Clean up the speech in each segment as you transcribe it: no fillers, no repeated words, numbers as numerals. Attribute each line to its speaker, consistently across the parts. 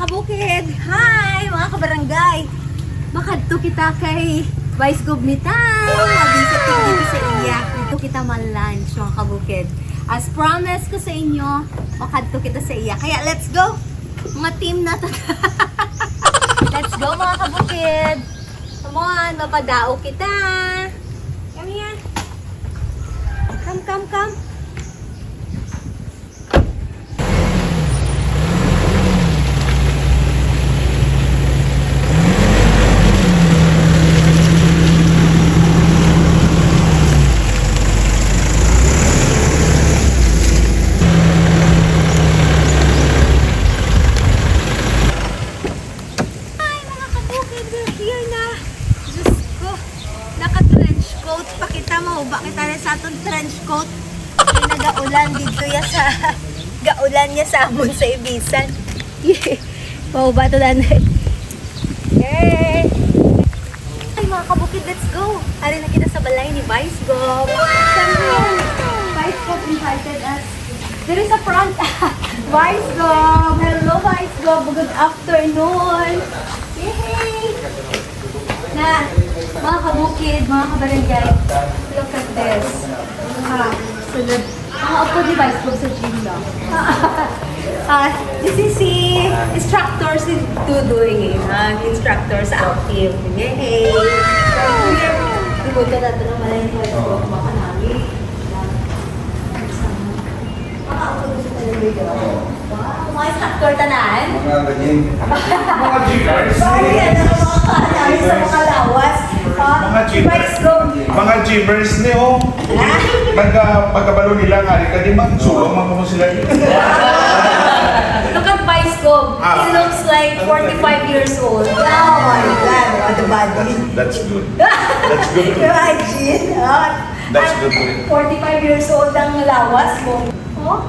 Speaker 1: kabukid! Hi mga kabarangay! Makadto kita kay Vice Gobnitan! Mabisa dito sa iya. Dito kita man-lunch mga kabukid. As promised ko sa inyo, makadto kita sa iya. Kaya let's go! Mga team na to. Let's go mga kabukid! Come on, mapadao kita! Come here! Come! Bakit tayo sa atong trench coat? Ay nagaulan dito ya sa gaulan niya sa amon sa Ibisan. Wow ba ito lang? Yay! Ay mga kabukid, let's go! Hari na kita sa balay ni Vice Gob. Wow! Vice Gob invited us. There is a front. Vice Gob! Hello Vice Gob! Good afternoon! Yay! Na, mga kabukid, mga kabarangay, look at this. Sunod. Mga upo device ko sa gym lang. This is si instructors doing instructors active. Yay! Ibig ka natin ang malayin ko. Baka namin. Mga upo gusto tayo video. Wow, mga instructor tanan.
Speaker 2: Mga G-Cars.
Speaker 1: Sa mga lawas.
Speaker 2: Mga G-Cars niyo. Pagkabalo nila nga, di magsulong mga sila.
Speaker 1: Look at Vice Gob. He looks like 45 years old. Oh my God, what the body.
Speaker 2: That's good. That's good.
Speaker 1: Imagine.
Speaker 2: That's good.
Speaker 1: 45 years old ang lawas mo. Oh,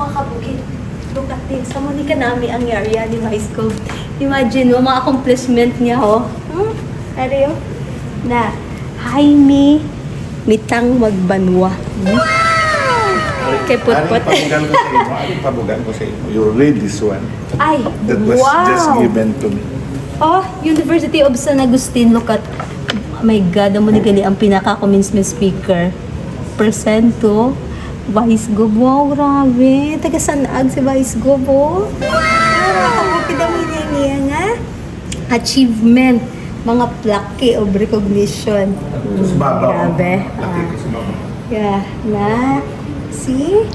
Speaker 1: mga kabukid. Look at this. Sa ka namin ang area ni Vice Gob. Imagine mo, mga accomplishment niya, oh. Ariyo? Na, Jaime Mitang Magbanwa. Kay Putput.
Speaker 2: Pabugan ko sa inyo. You read this one.
Speaker 1: Ay,
Speaker 2: That was
Speaker 1: wow!
Speaker 2: just given to me.
Speaker 1: Oh, University of San Agustin. Look at, oh my God, ang gali ang pinaka-commencement speaker. Presento. Vice Gob. Wow, grabe. Taga Sanag si Vice Gob, oh. Kapag ang niya nga. Achievement. Mga plaque of recognition. Grabe. Yeah, na. See?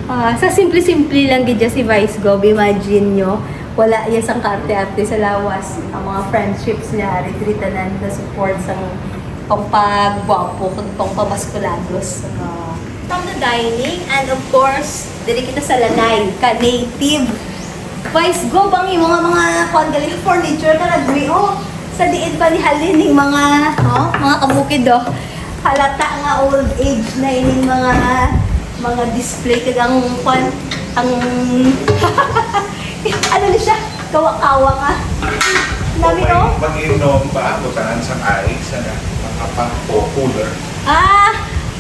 Speaker 1: Sa simple-simple lang gidya si Vice Gob. Imagine nyo, wala iya sang karte-arte sa lawas. Ang mga friendships niya, retritanan na support sa pampagwapo, pampabaskulados. From the dining, and of course, dili kita sa lanay, ka-native. Vice Gob, ang mga kwangali furniture na nagwi, sa diin pa ni halin yung mga kabukid, halata nga old age na ining mga display kagang ang ano na siya, kawa-kawa nga. Nami,
Speaker 2: Mag-inom pa, butanan sa ice, mga pang-cooler.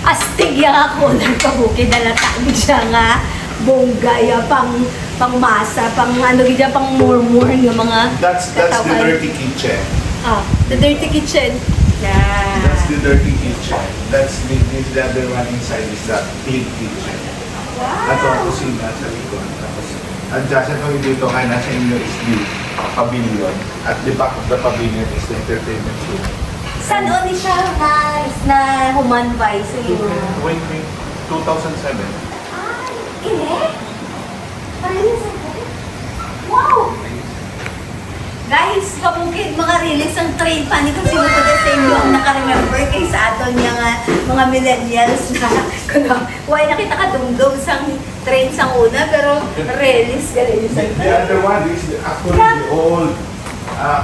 Speaker 1: Astig yung ako ng kabukid, halata mo siya nga. Bonggaya, pang masa, pang ano gidya, pang murmur ng mga
Speaker 2: That's the dirty kitchen.
Speaker 1: The dirty kitchen. Yeah.
Speaker 2: That's the dirty kitchen. That's the other one inside is the clean kitchen.
Speaker 1: Wow.
Speaker 2: At ang kusina sa likod. Tapos, adjacent kami dito kaya nasa inyo is the pavilion. At the back of the pavilion is the entertainment room.
Speaker 1: Saan ni siya na human Vice sa iyo?
Speaker 2: 2007.
Speaker 1: Ini? Wow! Guys, kabukid, mga release ang train pa. Hindi ko sino pa sa inyo ang nakaremember kay sa aton yung mga millennials na why nakita ka dumdum sang train sang una, pero release ka rin.
Speaker 2: The other one is actually the old,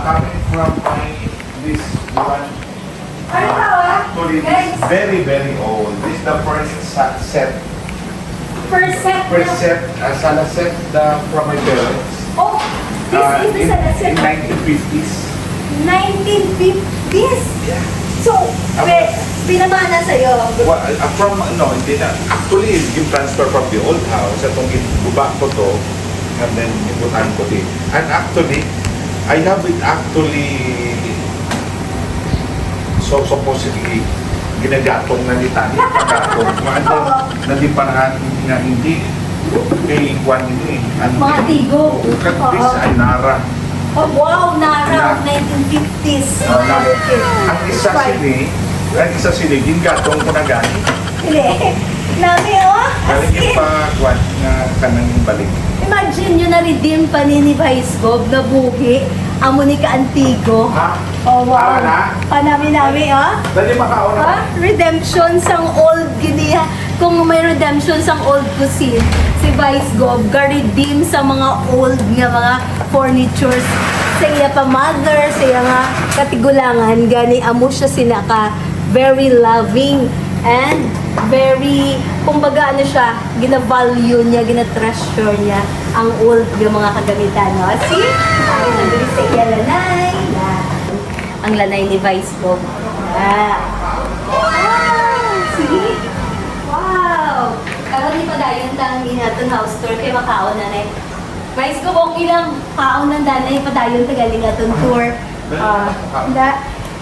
Speaker 2: coming from this one. Actually, it's very, very old. This is the first set.
Speaker 1: First set?
Speaker 2: Sala set from my parents.
Speaker 1: Oh, this is the set.
Speaker 2: In 1950s.
Speaker 1: 1950s?
Speaker 2: Yeah.
Speaker 1: So, pinamana sa'yo?
Speaker 2: From, no, hindi na. Actually, yung transfer from the old house, atong gibuba ko to, and then iputan ko din. And actually, I have it actually so supposedly ginagatong na ni Tani pagatong. Maanda na di parahan nga hindi kay Juan ini.
Speaker 1: Mga tigo.
Speaker 2: This ay Nara.
Speaker 1: Oh, wow, Nara, 1950s.
Speaker 2: Ang isa sini, gingatong ko na gani.
Speaker 1: Hindi. Lami, oh.
Speaker 2: Galing yung pa Juan nga kanang balik.
Speaker 1: Imagine nyo na-redeem pa ni Vice Gov na buhi. Amo ni Ka-Antigo.
Speaker 2: Ha?
Speaker 1: Oh, wow.
Speaker 2: Awa na?
Speaker 1: Panami-nami, oh.
Speaker 2: Dali makaon
Speaker 1: Ah, redemption sang old giniya. Kung may redemption sang old cuisine, si Vice Gov ga-redeem sa mga old nga mga furnitures sa iya pa mother, sa iya nga katigulangan, gani amo siya sinaka very loving and very, kumbaga ano siya, gina-value niya, gina-treasure niya ang old nga mga kagamitan, no? See? Ay, nandun sa iya lanay. Ang lanay ni Vice Gov. See? Wow! Karon ni padayon tang inaton house tour kay makaon na nay. Vice Gov, okay lang. Kaon ng danay padayon tagaling aton tour.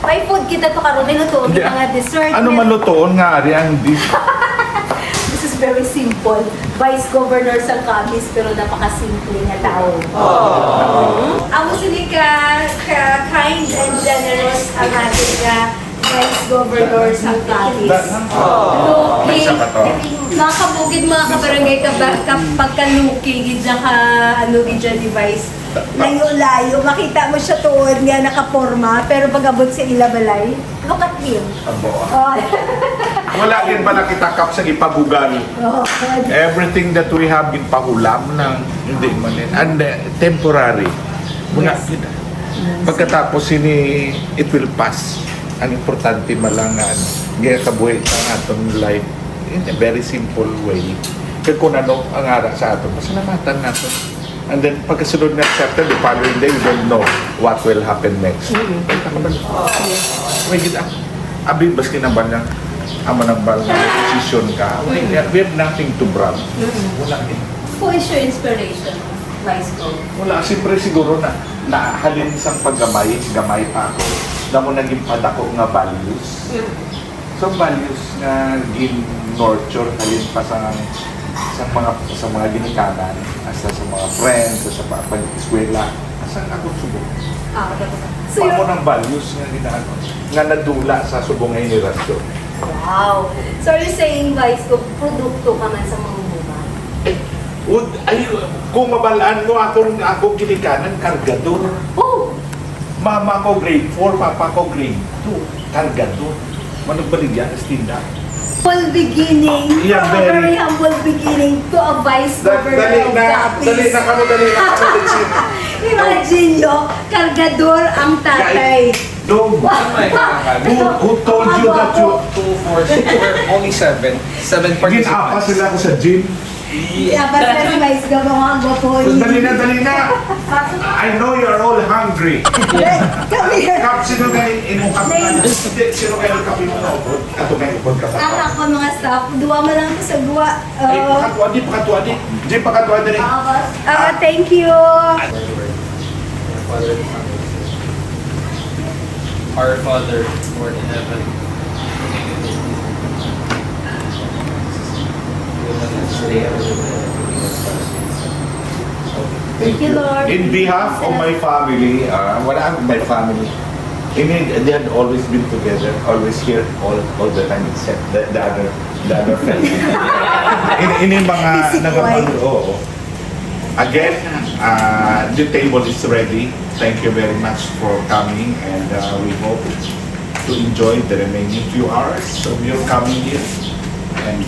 Speaker 1: May food kita to karon nilutuon kita nga dessert.
Speaker 2: Ano malutoon nga ari ang dish?
Speaker 1: This is very simple. Vice Governor sang Camis pero napaka-simple nga tao. Amo sini ka kind and generous ang ating Vice Governor sang Camis. Luki.
Speaker 2: Isa pa to.
Speaker 1: Nakabugid mga kabarangay pagkaluki gidya ka ano gidya ni Vice. Layo-layo, makita mo siya tuod nga nakaporma pero pag-abot sa ilabalay, look at him.
Speaker 2: Abo.
Speaker 1: Oh.
Speaker 2: Wala din pala kita kap sa ipagugan.
Speaker 1: Oh.
Speaker 2: Everything that we have in pahulam na hindi man din. And temporary. Muna
Speaker 1: Yes.
Speaker 2: kita. Pagkatapos ini it will pass. Ang importante malangan gaya kabuhi sa atong life in a very simple way. Kaya kung ano ang ara sa aton, pasalamatan natin. And then pagkasunod na chapter, the following day, we don't know what will happen next. May kita, abing bas kinaban ng amanambal na decision ka. We have nothing to brag. Wala din.
Speaker 1: Who is your inspiration, Vice Gov?
Speaker 2: Wala, siyempre siguro na halin isang paggamay, gamay pa ako, na mo naging padako nga values. So values nga gin-nurture halin pa sa mga ginikanan, asa sa mga friends, sa pag-eskwela, asa ako subong.
Speaker 1: So
Speaker 2: Pamo ng values nga ginano, nga nadula sa subong nga henerasyon.
Speaker 1: wow. So you're saying, Vice Gov, produkto ka man sa mga bunga?
Speaker 2: Kung mabalaan mo akong ginikanan, kargador.
Speaker 1: Oh!
Speaker 2: Mama ko grade 4, papa ko grade 2, kargador. Managbaligyan, estinda.
Speaker 1: Humble beginning,
Speaker 2: Yeah,
Speaker 1: from a
Speaker 2: very-
Speaker 1: very humble beginning to a Vice Governor of Capiz.
Speaker 2: Dali na kamo.
Speaker 1: Imagine nyo, kargador ang tatay.
Speaker 2: No, who told you that you...
Speaker 3: 2, 4, 6, we're only 7. 7
Speaker 2: Ginapa
Speaker 3: participants.
Speaker 2: sila ko sa gym.
Speaker 1: Dapat na si Vice Gov, ang gwapo.
Speaker 2: Dali na. I know you're all hungry.
Speaker 1: Come here.
Speaker 2: Kap, sino galing imong kapitan? Sino galing kapin mo na ubod? Ato may ubod ka
Speaker 1: Ang
Speaker 2: pa.
Speaker 1: ako mga staff, duwa mo lang to sa guwa.
Speaker 2: Ay, pakatuwa di. Di, pakatuwa di.
Speaker 1: Thank you.
Speaker 3: Our Father, who art in heaven.
Speaker 1: Thank you, Lord.
Speaker 2: In behalf of my family, my family, they had always been together, always here, all the time, except the other family. Ini mga oo. Again, the table is ready. Thank you very much for coming, and we hope to enjoy the remaining few hours of your coming here. And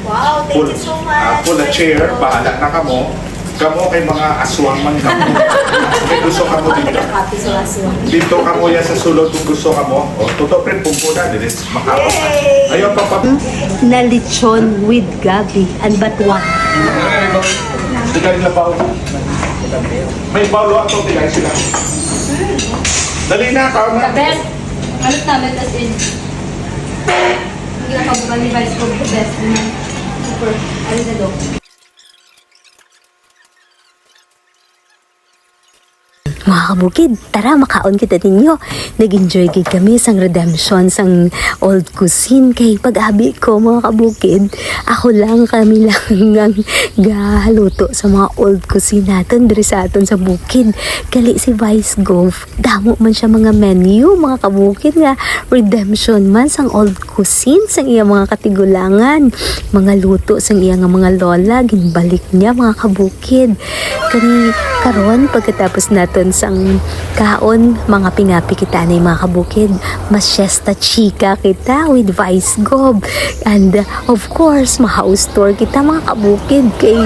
Speaker 1: Wow, thank you so much.
Speaker 2: pull a chair, bahala na kamo. Kamo kay mga aswang man kamo. May gusto kamo dito.
Speaker 1: Happy sa aswang.
Speaker 2: Dito kamo ya sa sulod kung gusto kamo. O, totoo pre, pungkuna. Dilis, makaos.
Speaker 1: Yay!
Speaker 2: Ayaw pa.
Speaker 1: Na lechon with gabi and batwa.
Speaker 2: Tigay na bawo. May bawo ato, tigay sila. Dali na, kao na.
Speaker 1: The best. Alut namin as in. Hindi na kabukan ni Vice Gov, the best naman. Super. Ano na do? Mga kabukid, tara makaon kita ninyo. Nag-enjoy gid kami sang redemption sang old cuisine kay pag-abi ko mga kabukid. Ako lang kami lang ang galuto sa mga old cuisine natin diri sa aton sa bukid. Kali si Vice Gov, damo man siya mga menu mga kabukid nga redemption man sang old cuisine sang iya mga katigulangan. Mga luto sang iya nga mga lola ginbalik niya mga kabukid. Kani karon pagkatapos naton sang kaon mga pingapi kita na mga kabukid, mas siesta chika kita with Vice Gob, and of course ma-house tour kita mga kabukid kay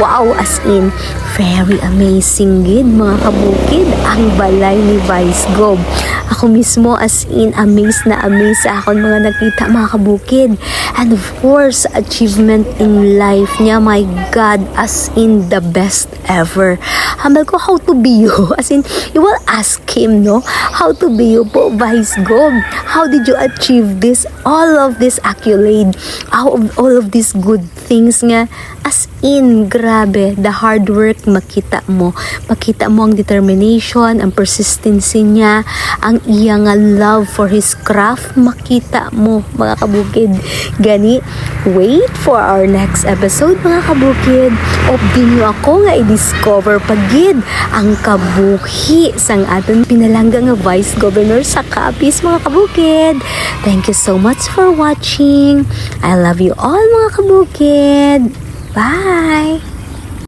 Speaker 1: wow, as in very amazing gid mga kabukid ang balay ni Vice Gob. Ako mismo as in amazed na amazed sa akon mga nakita mga kabukid, and of course achievement in life niya, my God, as in the best ever. Hambal ko how to be you, as in you will ask him no, how to be you po Vice Gob, how did you achieve this, all of this accolade, all of these good things nga, as in grabe, the hard work makita mo ang determination, ang persistency niya, ang iya nga love for his craft makita mo mga kabukid. Gani, wait for our next episode mga kabukid. Obdin nyo ako nga i-discover pagid ang kabuhi sang aton pinalangga nga Vice Governor sa Capiz mga kabukid. Thank you so much for watching. I love you all mga kabukid. Bye!